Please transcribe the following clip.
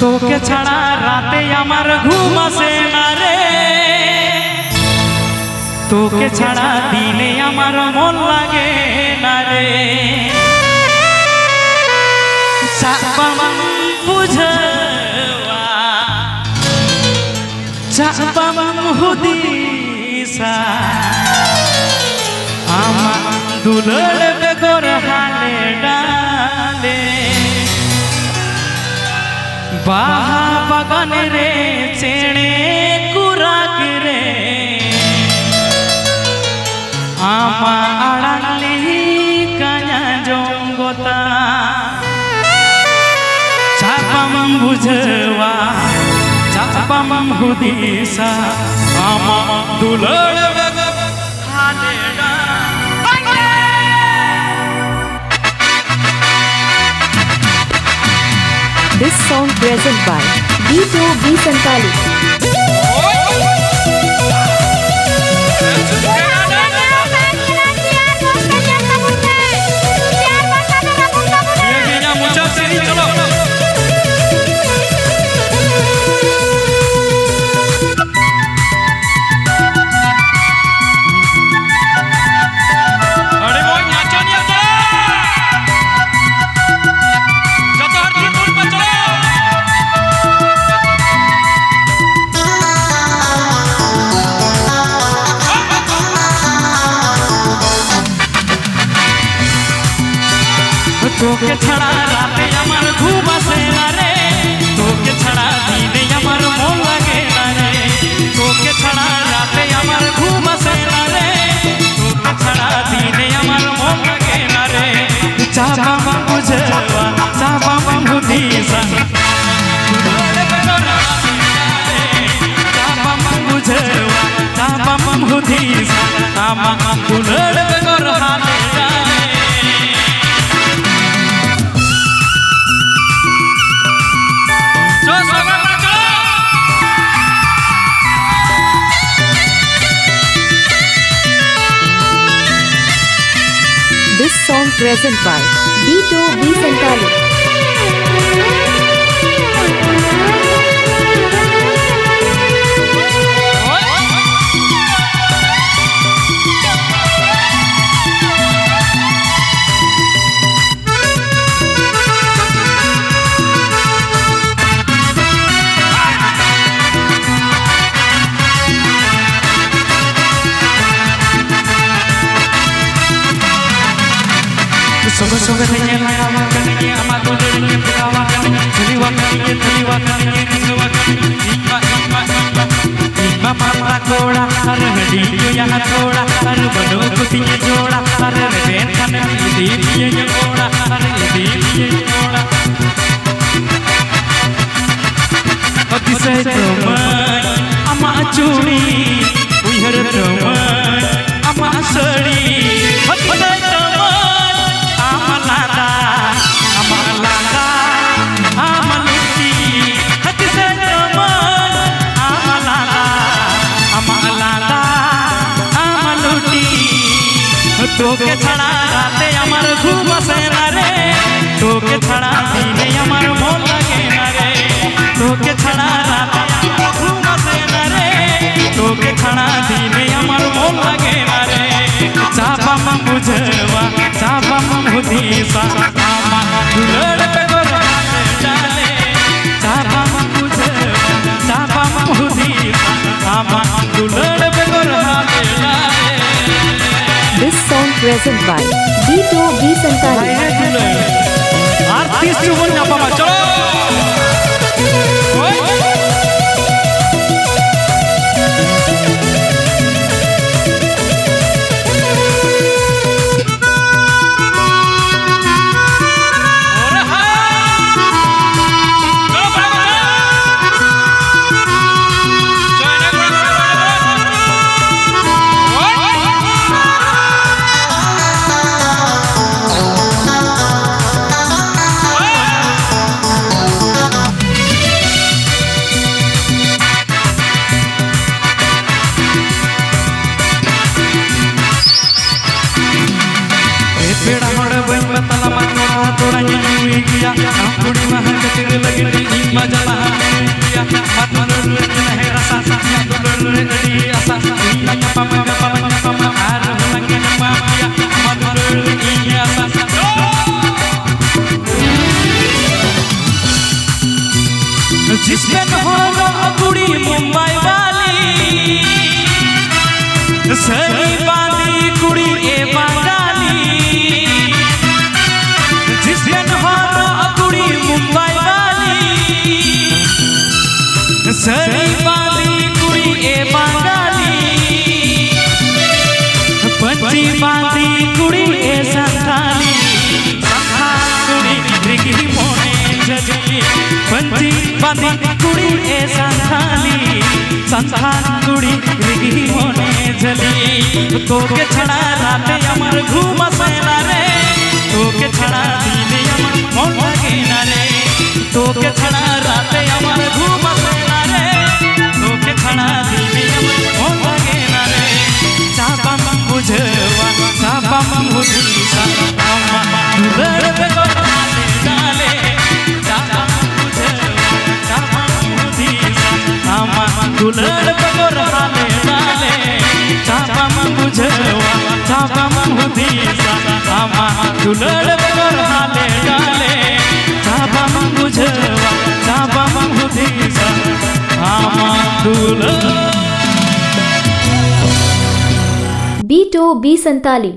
তোকে ছাড়া রাতে আমার ঘুম আসে না রে, তোকে ছাড়া দিনে আমার মন লাগে না রে। চাপাম বুঝवा চাপাম হুদিসা আমার দুলড় বেগর হালে ডালে বাহা বাগান রে চেড়ে কুরাক রে আমা আড়ালি কাña জঙ্গতা চাপাম বুঝवा চাপাম হুদিসা আমা দুলড় বেগর হালে ডালে। This song present by B2B Santali. তোকে ছাড়া রাতে আমার ঘুম আসে না রে, তোকে ছাড়া দিনে আমার মন লাগে না রে। তোকে ছাড়া রাতে আমার ঘুম আসে না রে, তোকে ছাড়া দিনে আমার মন লাগে না রে। চাপাম বুঝवा চাপাম হুদিসা চাপাম বুঝवा চাপাম হুদিসা আমা দুলড় বেগর হালে ডালে। This song present by B2B Santali. Soga soga tanya lawa kaniye amadu liriye purawa kaniye thiliwa kaniye thiliwa kaniye imba imba imba imba mara koda har hadi yo yaha thoda har bano kutiye joda har ben kane diye joda har diye joda atisay tomai ama churi uihar tomai ama sari atisay তোকে ছাড়া রাতে আমার ঘুম আসে না রে, তোকে ছাড়া দিনে আমার মন লাগে না রে। তোকে ছাড়া রাতে আমার ঘুম আসে না রে, তোকে ছাড়া দিনে আমার মন লাগে না রে। চাপাম বুঝवा চাপাম হুদিসা আমা দুলড় বেগর হালে ডালে। চাপাম বুঝवा চাপাম হুদিসা আমা দুলড় বেগর হালে ডালে। This song present by B2B Santali. Artis cuma nyapa macam. मजला पिया मधुर नहीं रसा मधुर दी आसा इना पम पम आर लगे पिया मधुर ई आसा जिसमें हो कुड़ी मुंबई वाली सही बांधी कुड़ी ए बंगाली जिसमें हो कुड़ी मुंबई वाली सही बांधी कुड़ी ए बंगाली पंची बांधी कुड़ी ए संथाली कुड़ी रिगी मोने जली पंची बांधी कुड़ी ए संथाली संथाल कुड़ी रिगी मोने जली तो के छड़ा राते अमर घूम सेना रे तो के छड़ा दीने अमर मोन लगे ना रे तो के छड़ा राते अमर घूम सेना रे तो के छड़ा दीने अमर मोन लगे ना रे चापा बुझवा चापा बुझीसा अम्मा दुलर पे को डाले डाले चापा बुझवा चापा बुझीसा अम्मा दुलर पे को डाले डाले चापा बुझवा चापा बुझीसा अम्मा दुलर पे को डाले डाले चापा बुझवा चापा बुझीसा अम्मा दुलर B2B संताली।